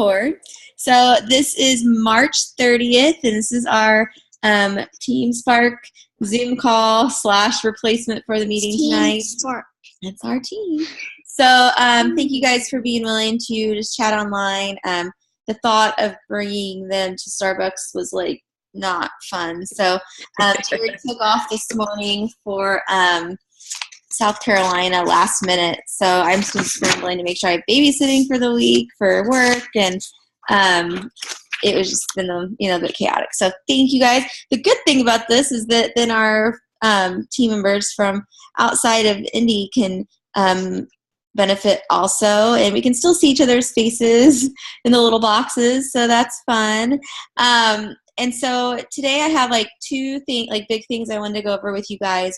record. So this is March 30th, and this is our Team Spark Zoom call / replacement for the meeting tonight. Spark. That's our team. So thank you guys for being willing to just chat online. The thought of bringing them to Starbucks was like not fun. So Terry took off this morning for South Carolina last minute. So I'm still scrambling to make sure I have babysitting for the week for work, and it was just been a bit chaotic. So thank you guys. The good thing about this is that then our team members from outside of Indy can benefit also, and we can still see each other's faces in the little boxes, so that's fun. And so today I have like two big things I wanted to go over with you guys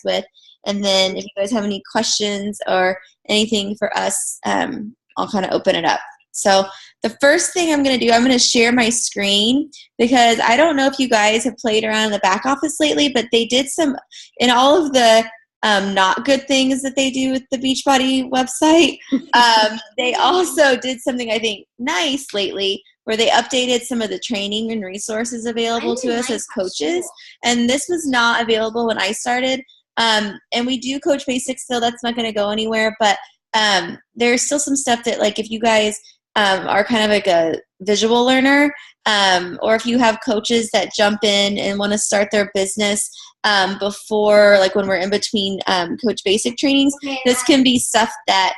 and then if you guys have any questions or anything for us, I'll kind of open it up. So the first thing I'm going to do, I'm going to share my screen, because I don't know if you guys have played around in the back office lately, but they did some, in all of the not good things that they do with the Beachbody website, they also did something I think nice lately, where they updated some of the training and resources available to us as coaches. And this was not available when I started. And we do Coach Basics still. That's not going to go anywhere. But there's still some stuff that, like, if you guys are kind of like a visual learner, or if you have coaches that jump in and want to start their business before, like when we're in between Coach Basic trainings, this can be stuff that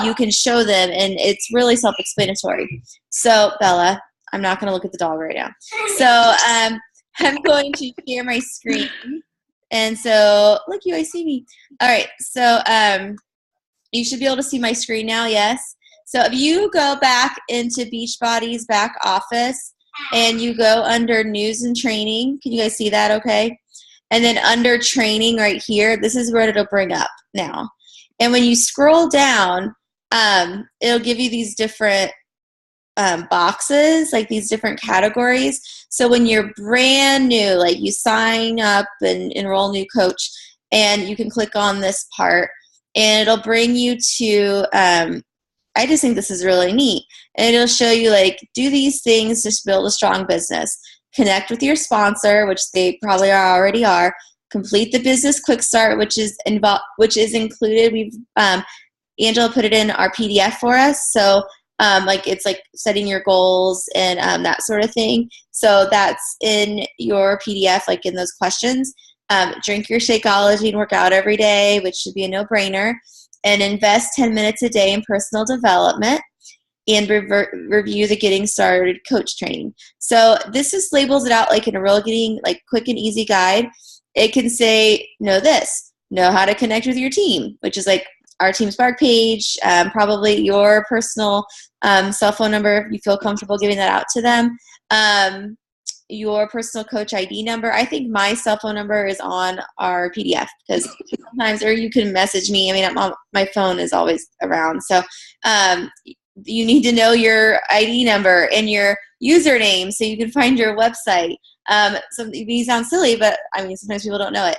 you can show them, and it's really self-explanatory. So, Bella, I'm not going to look at the dog right now. So I'm going to share my screen. And so, look, you guys see me. All right, so you should be able to see my screen now, yes? So if you go back into Beachbody's back office and you go under News and Training, can you guys see that okay? And then under Training right here, this is where it'll bring up now. And when you scroll down, it'll give you these different boxes, like these different categories. So when you're brand new, like you sign up and enroll new coach, and you can click on this part, and it'll bring you to, I just think this is really neat. And it'll show you, like, do these things to build a strong business. Connect with your sponsor, which they probably already are. Complete the business quick start, which is included. We've Angela put it in our PDF for us. So it's like setting your goals and that sort of thing. So that's in your PDF, like in those questions. Drink your Shakeology and work out every day, which should be a no-brainer. And invest 10 minutes a day in personal development, and review the Getting Started Coach training. So this just labels it out like in a real getting, like, quick and easy guide. It can say, know how to connect with your team, which is like our Team Spark page, probably your personal cell phone number if you feel comfortable giving that out to them. Your personal coach ID number. I think my cell phone number is on our PDF, because sometimes, or you can message me. I mean, my phone is always around. So you need to know your ID number and your username so you can find your website. So these sound silly, but I mean, sometimes people don't know it.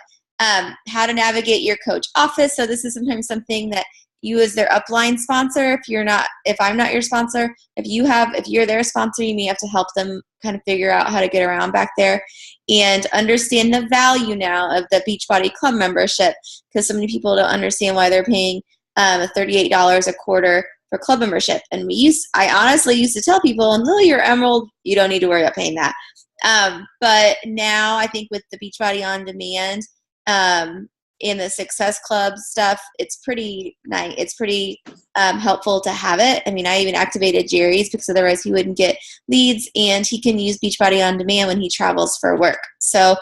How to navigate your coach office. So this is sometimes something that you, as their upline sponsor, if I'm not your sponsor, if you're their sponsor, you may have to help them kind of figure out how to get around back there, and understand the value now of the Beachbody Club membership, because so many people don't understand why they're paying $38 a quarter for club membership. And I honestly used to tell people, until you're Emerald, you don't need to worry about paying that. But now I think with the Beachbody On Demand, in the Success Club stuff, it's pretty nice. It's pretty helpful to have it. I mean, I even activated Jerry's, because otherwise he wouldn't get leads, and he can use Beachbody On Demand when he travels for work. So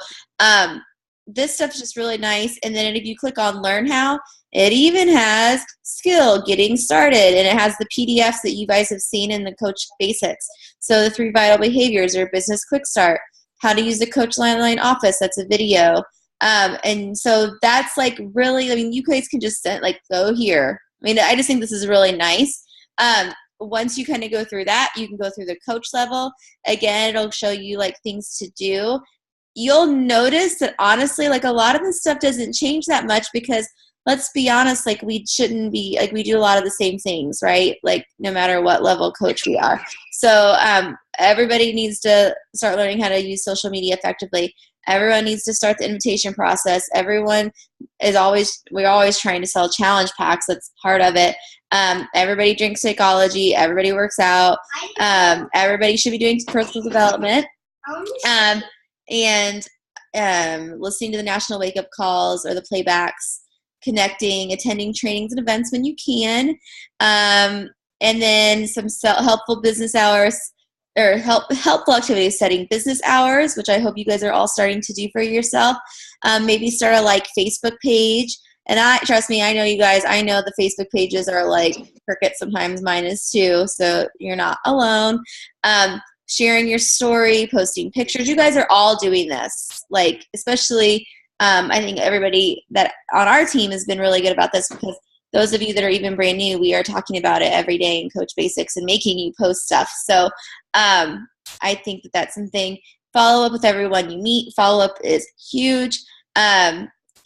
this stuff's just really nice. And then if you click on Learn How, it even has skill getting started, and it has the PDFs that you guys have seen in the Coach Basics. So the 3 vital behaviors, or business quick start, how to use the Coach Landline Office, that's a video. And so that's like really, I mean, you guys can just go here. I mean, I just think this is really nice. Once you kind of go through that, you can go through the coach level. Again, it'll show you like things to do. You'll notice that honestly, like a lot of this stuff doesn't change that much, because let's be honest, like we shouldn't be, like we do a lot of the same things, right? Like no matter what level coach we are. So everybody needs to start learning how to use social media effectively. Everyone needs to start the invitation process. We're always trying to sell challenge packs. That's part of it. Everybody drinks Shakeology. Everybody works out. Everybody should be doing personal development. And listening to the national wake up calls or the playbacks, connecting, attending trainings and events when you can. And then some helpful business hours, or helpful activities, setting business hours, which I hope you guys are all starting to do for yourself. Maybe start a Facebook page. And trust me, I know you guys, I know the Facebook pages are like crickets sometimes, mine is too, so you're not alone. Sharing your story, posting pictures. You guys are all doing this. Like, especially, I think everybody that on our team has been really good about this, because those of you that are even brand new, we are talking about it every day in Coach Basics and making you post stuff. So I think that that's something. Follow up with everyone you meet. Follow up is huge.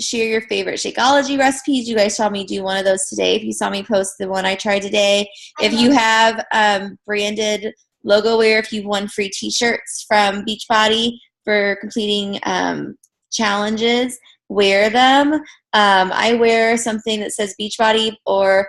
Share your favorite Shakeology recipes. You guys saw me do one of those today. If you saw me post the one I tried today. If you have branded logo wear, if you've won free t-shirts from Beachbody for completing challenges, wear them. I wear something that says Beachbody or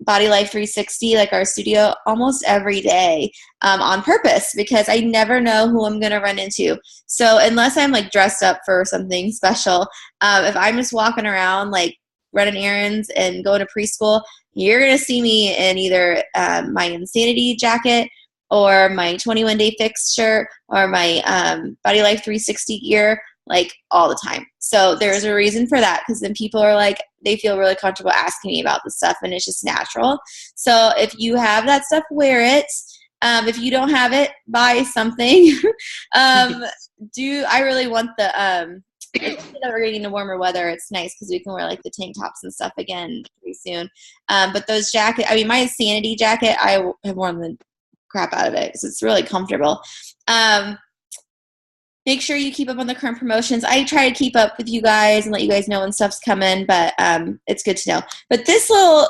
Body Life 360, like our studio, almost every day on purpose, because I never know who I'm going to run into. So unless I'm like dressed up for something special, if I'm just walking around like running errands and going to preschool, you're going to see me in either my Insanity jacket or my 21 Day Fix shirt or my Body Life 360 gear, like all the time. So there's a reason for that, because then people are like, they feel really comfortable asking me about this stuff, and it's just natural. So if you have that stuff, wear it. If you don't have it, buy something. I really want the we're getting into warmer weather. It's nice because we can wear like the tank tops and stuff again pretty soon. But those jackets, I mean, my Sanity jacket, I have worn the crap out of it because it's really comfortable. Make sure you keep up on the current promotions. I try to keep up with you guys and let you guys know when stuff's coming, but it's good to know. But this little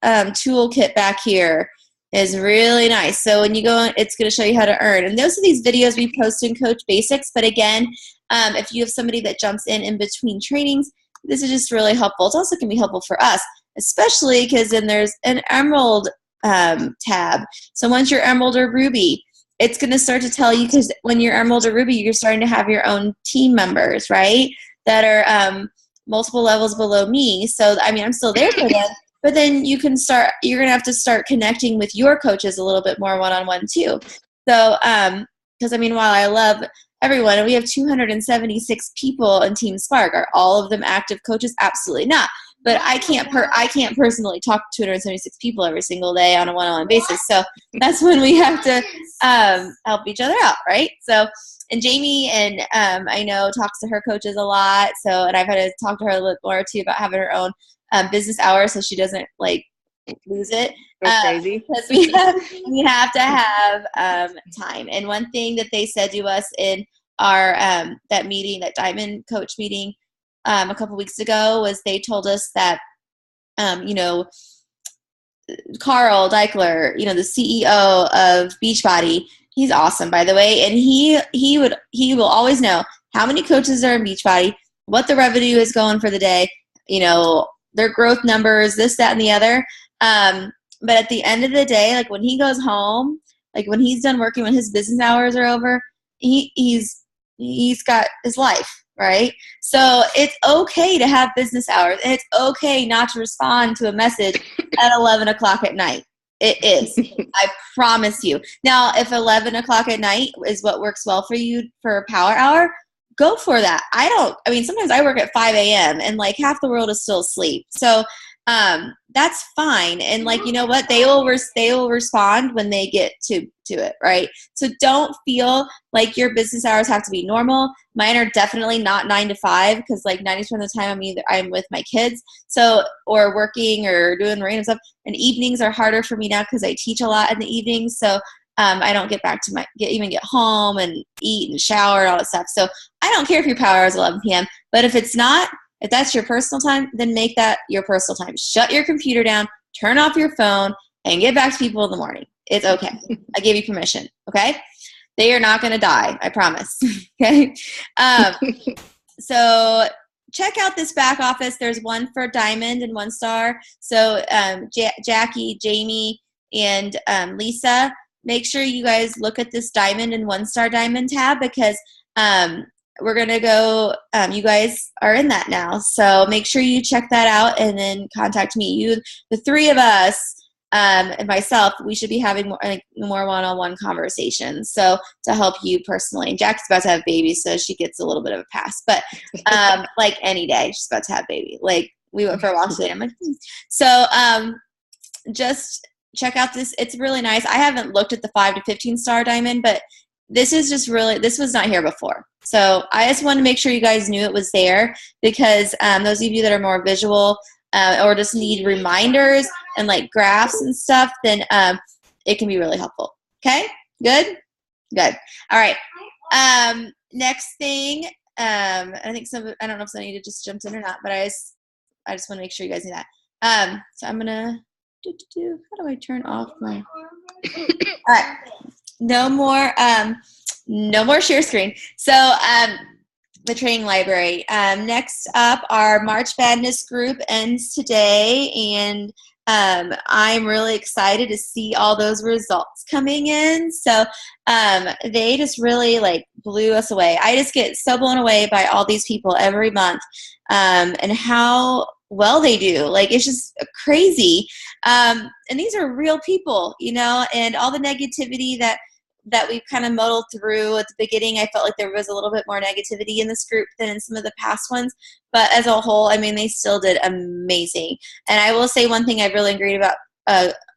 toolkit back here is really nice. So when you go, it's going to show you how to earn. And those are these videos we post in Coach Basics. But again, if you have somebody that jumps in between trainings, this is just really helpful. It's also going to be helpful for us, especially because then there's an Emerald tab. So once you're Emerald or Ruby, it's going to start to tell you, because when you're Emerald or Ruby, you're starting to have your own team members, right, that are multiple levels below me. So, I mean, I'm still there for them, but then you're going to have to start connecting with your coaches a little bit more one-on-one too. So, because I mean, while I love everyone, and we have 276 people in Team Spark, are all of them active coaches? Absolutely not. But I can't personally talk to 276 people every single day on a one-on-one basis. So that's when we have to help each other out, right? So, and Jamie, and I know, talks to her coaches a lot. So, and I've had to talk to her a little bit more too about having her own business hours so she doesn't like lose it. That's crazy. Because we have to have time. And one thing that they said to us in our that meeting, that Diamond Coach meeting, a couple weeks ago, was they told us that, Carl Deichler, the CEO of Beachbody, he's awesome, by the way, and he will always know how many coaches are in Beachbody, what the revenue is going for the day, their growth numbers, this, that, and the other. But at the end of the day, like when he goes home, like when he's done working, when his business hours are over, he's got his life. Right? So it's okay to have business hours, and it's okay not to respond to a message at 11 o'clock at night. It is. I promise you. Now, if 11 o'clock at night is what works well for you for a power hour, go for that. Sometimes I work at 5 a.m. and like half the world is still asleep. So that's fine. And like, you know what? They will respond when they get to it, right? So don't feel like your business hours have to be normal. Mine are definitely not 9 to 5, because like 90% of the time I'm with my kids, so, or working or doing random stuff. And evenings are harder for me now because I teach a lot in the evenings. So I don't get back to get home and eat and shower and all that stuff. So I don't care if your power hour is 11 p.m., but if it's not, If that's your personal time, then make that your personal time. Shut your computer down, turn off your phone, and get back to people in the morning. It's okay. I gave you permission. Okay? They are not going to die. I promise. Okay? So check out this back office. There's one for Diamond and 1 star. So Jackie, Jamie, and Lisa, make sure you guys look at this Diamond and 1 star Diamond tab, because we're going to go, you guys are in that now. So make sure you check that out and then contact me. You, the 3 of us, and myself, we should be having more one-on-one conversations. So to help you personally, Jack's about to have babies, so she gets a little bit of a pass. But like any day, she's about to have baby. Like we went for a walk today. I'm like, So just check out this. It's really nice. I haven't looked at the 5 to 15 star Diamond, but this is just really, this was not here before. So I just wanted to make sure you guys knew it was there, because those of you that are more visual or just need reminders and like graphs and stuff, then it can be really helpful. Okay? Good? Good. All right. Next thing, I think I don't know if somebody just jumped in or not, but I just want to make sure you guys knew that. So I'm gonna how do I turn off my all right. No more share screen. So the training library. Next up, our March Madness group ends today, and I'm really excited to see all those results coming in. So they just really like blew us away. I just get so blown away by all these people every month and how well they do. Like, it's just crazy. And these are real people, you know, and all the negativity that we've kind of muddled through at the beginning. I felt like there was a little bit more negativity in this group than in some of the past ones. But as a whole, I mean, they still did amazing. And I will say one thing I really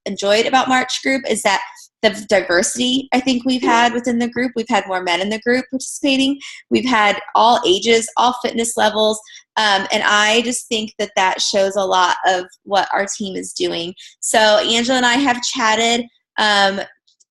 enjoyed about March group is that the diversity I think we've had within the group. We've had more men in the group participating. We've had all ages, all fitness levels. And I just think that shows a lot of what our team is doing. So Angela and I have chatted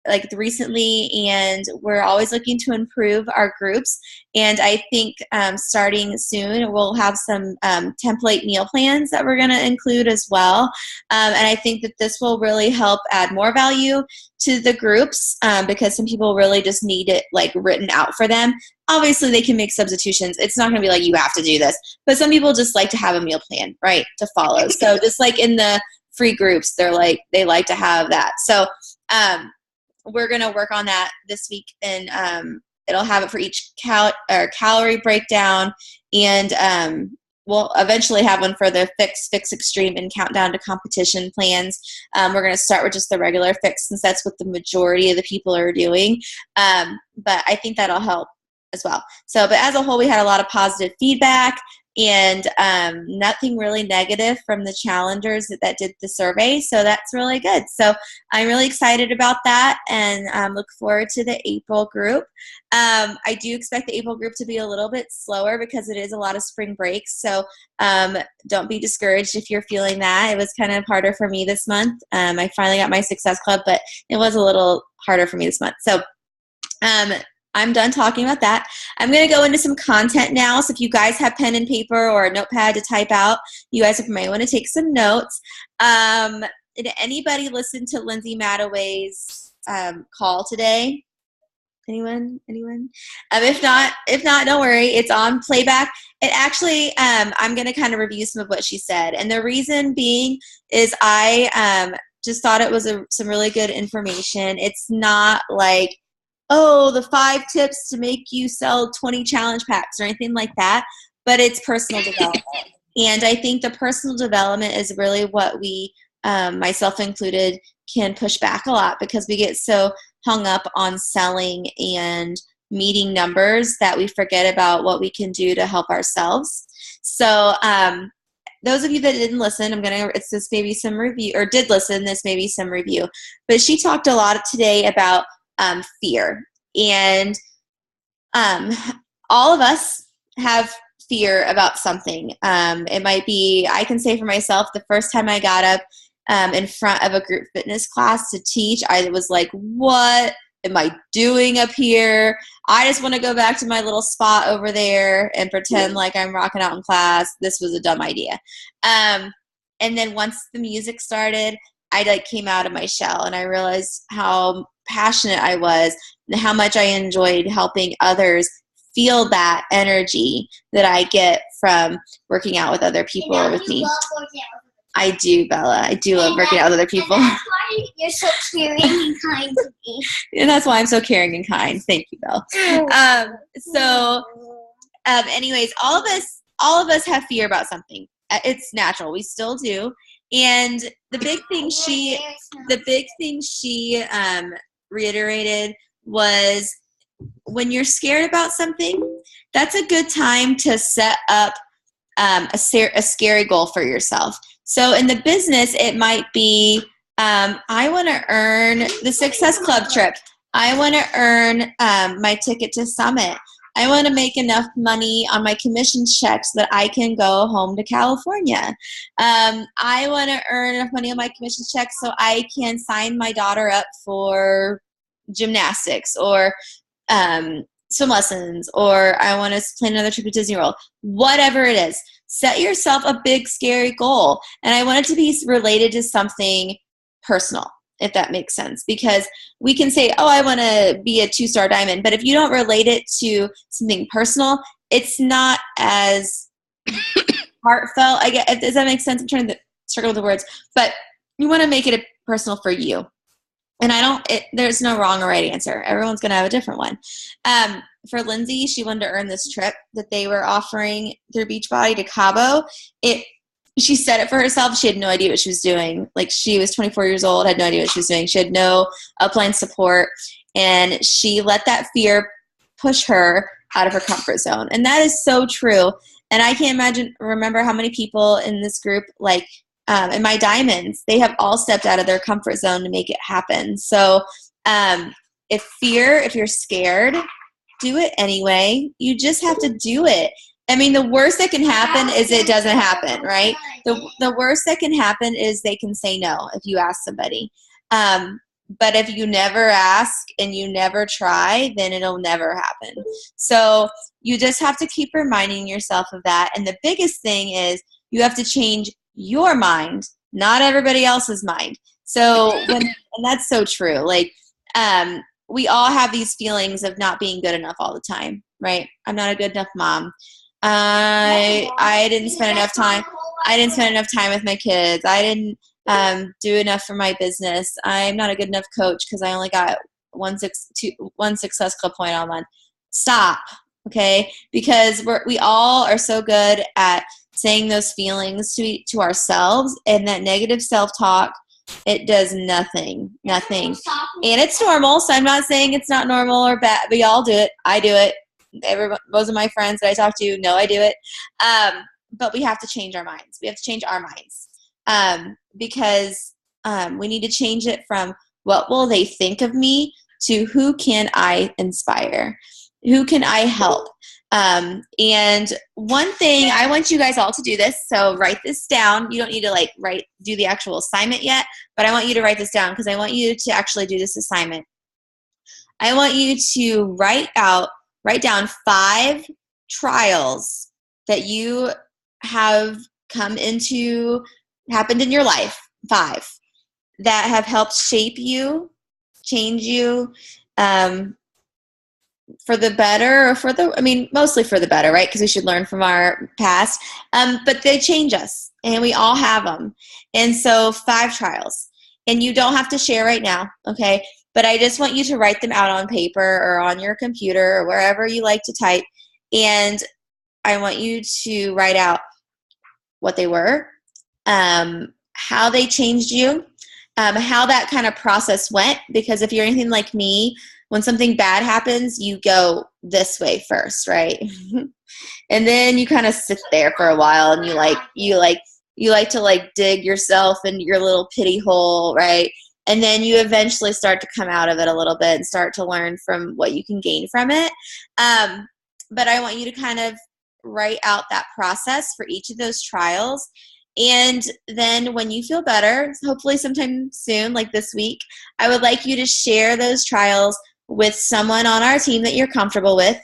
like recently, and we're always looking to improve our groups. And I think starting soon, we'll have some template meal plans that we're going to include as well. And I think that this will really help add more value to the groups because some people really just need it like written out for them. Obviously, they can make substitutions. It's not going to be like, you have to do this. But some people just like to have a meal plan, right, to follow. So just like in the free groups, they like to have that. So we're going to work on that this week, and it'll have it for each calorie breakdown, and we'll eventually have one for the fix extreme and countdown to competition plans. We're going to start with just the regular fix, since that's what the majority of the people are doing, but I think that'll help as well. So, but as a whole, we had a lot of positive feedback, and nothing really negative from the challengers that did the survey. So that's really good. So I'm really excited about that, and look forward to the April group. I do expect the April group to be a little bit slower because it is a lot of spring breaks. So don't be discouraged if you're feeling that. It was kind of harder for me this month. I finally got my Success Club, but it was a little harder for me this month. So I'm done talking about that. I'm going to go into some content now. So if you guys have pen and paper or a notepad to type out, you guys may want to take some notes. Did anybody listen to Lindsay Mattaway's call today? Anyone? If not, don't worry. It's on playback. It actually, I'm going to kind of review some of what she said. And the reason being is I just thought it was some really good information. It's not like, oh, the 5 tips to make you sell 20 challenge packs or anything like that, but it's personal development. And I think the personal development is really what we, myself included, can push back a lot, because we get so hung up on selling and meeting numbers that we forget about what we can do to help ourselves. So those of you that didn't listen, it's this maybe some review, or did listen, this may be some review. But she talked a lot today about fear. And all of us have fear about something. It might be, I can say for myself, the first time I got up in front of a group fitness class to teach, I was like, what am I doing up here? I just want to go back to my little spot over there and pretend like I'm rocking out in class. This was a dumb idea. And then once the music started, I like came out of my shell and I realized how passionate I was and how much I enjoyed helping others feel that energy that I get from working out with other people or with me. I do, Bella. I do love working out with other people. And that's why you're so caring and kind to me. And that's why I'm so caring and kind. Thank you, Belle. Anyways, all of us have fear about something. It's natural. We still do. And the big thing she reiterated was, when you're scared about something, that's a good time to set up a scary goal for yourself. So in the business, it might be, I want to earn the Success Club trip. I want to earn my ticket to Summit. I want to make enough money on my commission check so that I can go home to California. I want to earn enough money on my commission check so I can sign my daughter up for gymnastics or swim lessons, or I want to plan another trip to Disney World. Whatever it is, set yourself a big, scary goal. And I want it to be related to something personal, if that makes sense. Because we can say, oh, I want to be a 2-star diamond. But if you don't relate it to something personal, it's not as heartfelt. I get, does that make sense? I'm trying to struggle with the words. But you want to make it personal for you. And there's no wrong or right answer. Everyone's going to have a different one. For Lindsay, she wanted to earn this trip that they were offering through Beachbody to Cabo. She set it for herself. She had no idea what she was doing. Like, she was 24 years old, had no idea what she was doing. She had no upline support. And she let that fear push her out of her comfort zone. And that is so true. And I can't remember how many people in this group, like, and my diamonds, they have all stepped out of their comfort zone to make it happen. So if you're scared, do it anyway. You just have to do it. I mean, the worst that can happen is it doesn't happen, right? The worst that can happen is they can say no if you ask somebody. But if you never ask and you never try, then it'll never happen. So you just have to keep reminding yourself of that. And the biggest thing is you have to change your mind, not everybody else's mind. So and that's so true. Like, we all have these feelings of not being good enough all the time, right? I'm not a good enough mom. I didn't spend enough time. I didn't spend enough time with my kids. I didn't do enough for my business. I'm not a good enough coach because I only got one Success Club point on one. Stop, okay? Because we all are so good at saying those feelings to ourselves, and that negative self-talk, it does nothing. And it's normal, so I'm not saying it's not normal or bad. We all do it. I do it. Most of my friends that I talk to know I do it. But we have to change our minds. We have to change our minds because we need to change it from what will they think of me to who can I inspire? Who can I help? And one thing, I want you guys all to do this. So write this down. You don't need to do the actual assignment yet, but I want you to write this down because I want you to actually do this assignment. I want you to write down 5 trials that you have happened in your life, 5 that have helped shape you, change you, for the better or mostly for the better, right? Because we should learn from our past. But they change us, and we all have them. And so 5 trials. And you don't have to share right now, okay? But I just want you to write them out on paper or on your computer or wherever you like to type. And I want you to write out what they were, how they changed you, how that kind of process went. Because if you're anything like me, when something bad happens, you go this way first, right? And then you kind of sit there for a while, and you like to dig yourself in your little pity hole, right? And then you eventually start to come out of it a little bit and start to learn from what you can gain from it. But I want you to kind of write out that process for each of those trials. And then when you feel better, hopefully sometime soon, like this week, I would like you to share those trials with someone on our team that you're comfortable with.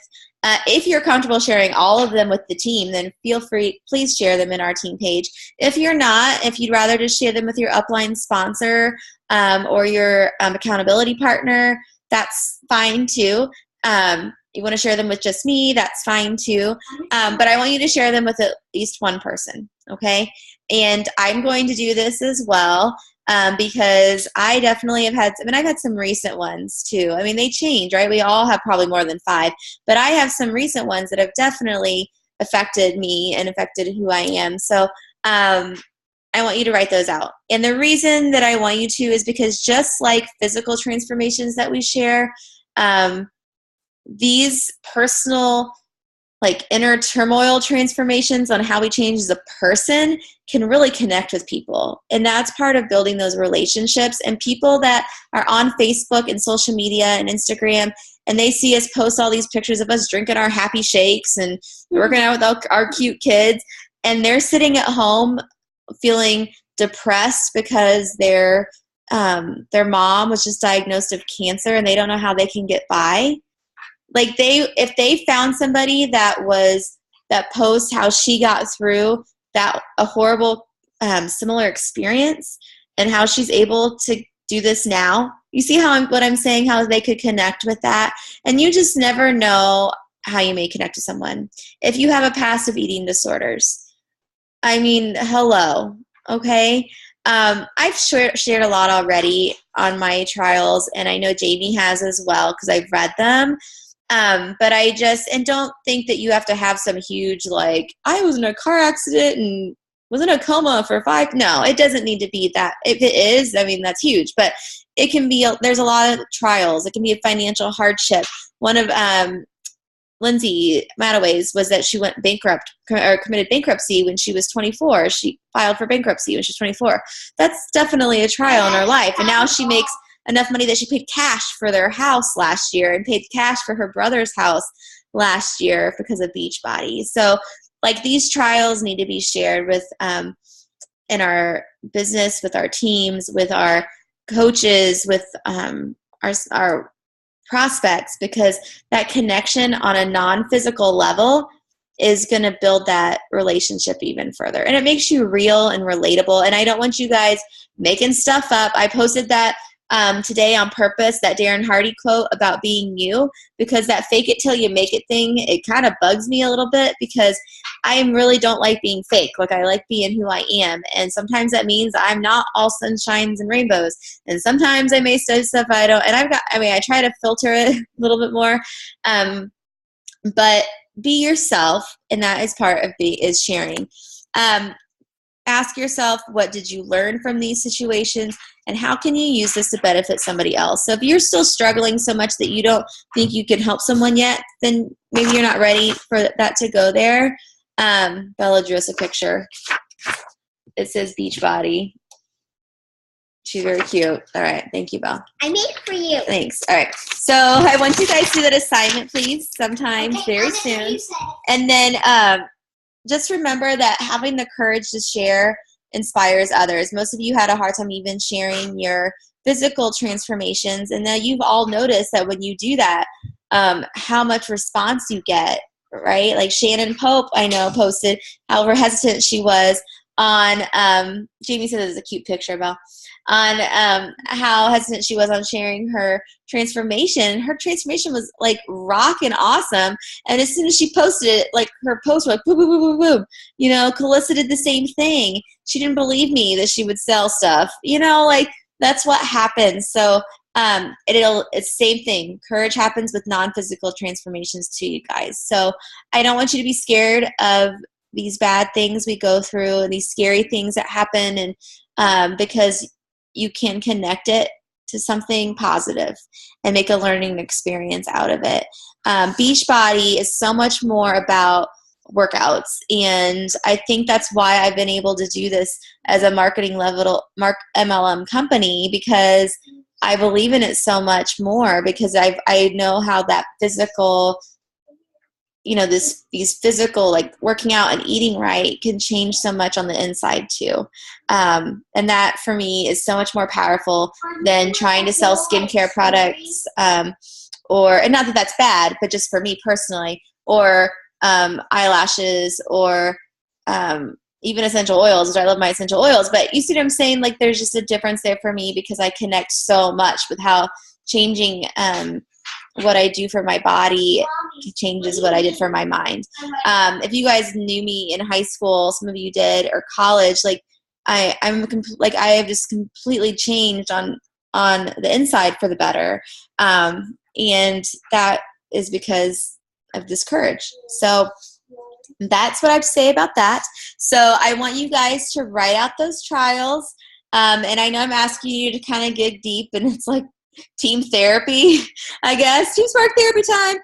If you're comfortable sharing all of them with the team, then feel free, please share them in our team page. If you're not, if you'd rather just share them with your upline sponsor or your accountability partner, that's fine too. You want to share them with just me, that's fine too. But I want you to share them with at least one person, okay? And I'm going to do this as well. Because I definitely have had, I've had some recent ones too. I mean, they change, right? We all have probably more than 5, but I have some recent ones that have definitely affected me and affected who I am. So I want you to write those out. And the reason that I want you to is because just like physical transformations that we share, these personal like inner turmoil transformations on how we change as a person can really connect with people. And that's part of building those relationships. And people that are on Facebook and social media and Instagram, and they see us post all these pictures of us drinking our happy shakes and working out with our cute kids, and they're sitting at home feeling depressed because their mom was just diagnosed with cancer and they don't know how they can get by. Like if they found somebody that posts how she got through that a horrible similar experience and how she's able to do this now, you see what I'm saying, how they could connect with that. And you just never know how you may connect to someone. If you have a past of eating disorders, I mean, hello, okay? I've shared a lot already on my trials, and I know Jamie has as well because I've read them. But don't think that you have to have some huge, like, I was in a car accident and was in a coma for 5. No, it doesn't need to be that. If it is, I mean, that's huge, but it can be, there's a lot of trials. It can be a financial hardship. One of, Lindsay Mattaway's was that she went bankrupt or committed bankruptcy when she was 24. She filed for bankruptcy when she was 24. That's definitely a trial in her life. And now she makes enough money that she paid cash for their house last year and paid cash for her brother's house last year because of Beachbody. So like these trials need to be shared with in our business, with our teams, with our coaches, with our prospects, because that connection on a non-physical level is going to build that relationship even further. And it makes you real and relatable. And I don't want you guys making stuff up. I posted that today on purpose, that Darren Hardy quote about being you, because that fake it till you make it thing, it kind of bugs me a little bit because I really don't like being fake. Like I like being who I am. And sometimes that means I'm not all sunshines and rainbows. And sometimes I may say stuff I don't, and I try to filter it a little bit more. But be yourself. And that is part of is sharing. Ask yourself, what did you learn from these situations? And how can you use this to benefit somebody else? So if you're still struggling so much that you don't think you can help someone yet, then maybe you're not ready for that to go there. Bella drew us a picture. It says Beachbody. She's very cute. All right. Thank you, Belle. I made it for you. Thanks. All right. So I want you guys to do that assignment, please, sometime very soon. And then just remember that having the courage to share inspires others. Most of you had a hard time even sharing your physical transformations, and now you've all noticed that when you do that, how much response you get, right? Like Shannon Pope, I know, posted however hesitant she was on, Jamie said it was a cute picture, Belle, on how hesitant she was on sharing her transformation. Her transformation was like rockin' awesome. And as soon as she posted it, like her post was like boom, boom, boom, boom, boom. You know, Calissa did the same thing. She didn't believe me that she would sell stuff. You know, like that's what happens. So it's the same thing. Courage happens with non-physical transformations to you guys. So I don't want you to be scared of these bad things we go through and these scary things that happen, and because you can connect it to something positive and make a learning experience out of it. Beachbody is so much more about workouts, and I think that's why I've been able to do this as a marketing level MLM company, because I believe in it so much more, because I know how that physical, you know, these physical, like working out and eating right, can change so much on the inside too. And that for me is so much more powerful than trying to sell skincare products or, and not that that's bad, but just for me personally, or eyelashes, or even essential oils, which I love my essential oils. But you see what I'm saying? Like, there's just a difference there for me because I connect so much with how changing what I do for my body changes what I did for my mind. If you guys knew me in high school, some of you did, or college, like I have just completely changed on the inside for the better, and that is because of this courage. So that's what I have to say about that. So I want you guys to write out those trials, and I know I'm asking you to kind of get deep, and it's like team therapy, I guess, Team Spark therapy time.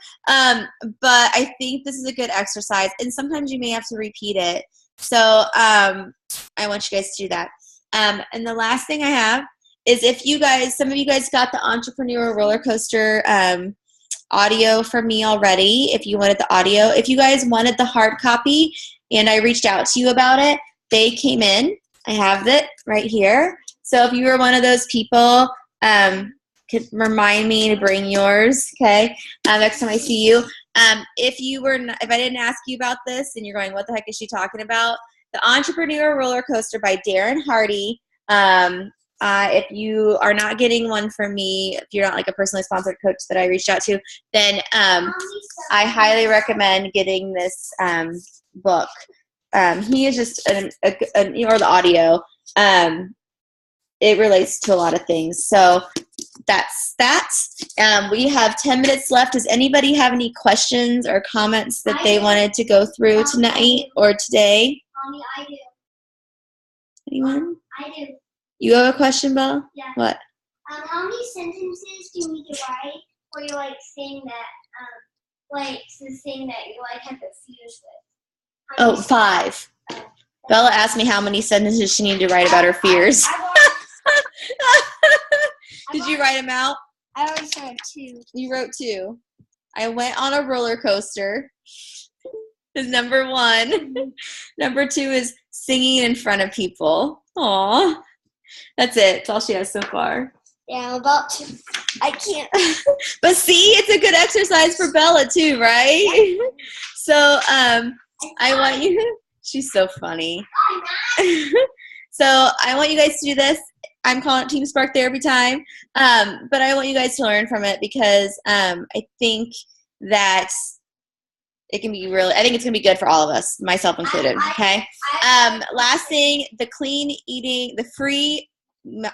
But I think this is a good exercise, and sometimes you may have to repeat it. So I want you guys to do that. And the last thing I have is, if you guys, some of you guys got the Entrepreneur Roller Coaster audio from me already. If you wanted the audio, if you guys wanted the hard copy and I reached out to you about it, they came in. I have it right here. So if you were one of those people, could remind me to bring yours, okay? Next time I see you. If I didn't ask you about this and you're going, what the heck is she talking about? The Entrepreneur Roller Coaster by Darren Hardy. If you are not getting one from me, if you're not like a personally sponsored coach that I reached out to, then I highly recommend getting this book. He is just or the audio. It relates to a lot of things. So that's that. We have 10 minutes left. Does anybody have any questions or comments that they wanted to go through tonight or today? Mommy, I do. Anyone? I do. You have a question, Belle? Yeah. What? How many sentences do you need to write for you, like saying that, the thing that you like have the fears with? Oh, 5. Bella asked me how many sentences she needed to write about her fears. Did you write them out? I already started 2. You wrote 2. I went on a roller coaster is number 1. Number 2 is singing in front of people. Aw. That's it. That's all she has so far. Yeah, I'm about to. I can't. But see, it's a good exercise for Bella too, right? So I want you. She's so funny. So I want you guys to do this. I'm calling it Team Spark Therapy time. But I want you guys to learn from it because I think that it can be really, I think it's going to be good for all of us, myself included, okay? Last thing, the clean eating, the free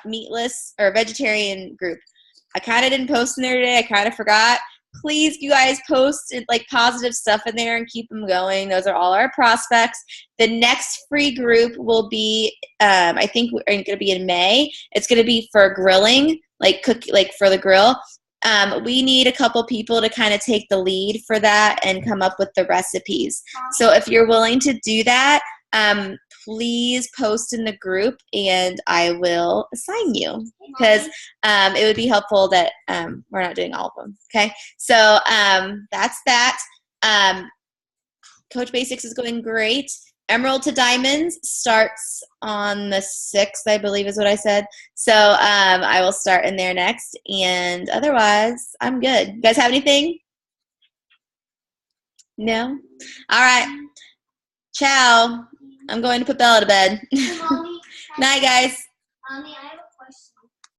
meatless or vegetarian group. I kind of didn't post in there today. I kind of forgot. Please, you guys, post like positive stuff in there and keep them going. Those are all our prospects. The next free group will be, I think we're going to be in May. It's going to be for grilling, like for the grill. We need a couple people to kind of take the lead for that and come up with the recipes. So if you're willing to do that, please post in the group and I will assign you because it would be helpful that we're not doing all of them. Okay, so that's that. Coach Basics is going great. Emerald to Diamonds starts on the 6th, I believe is what I said. So I will start in there next. And otherwise, I'm good. You guys have anything? No? All right. Ciao. I'm going to put Bella to bed. Mommy, Night, guys. Mommy, I have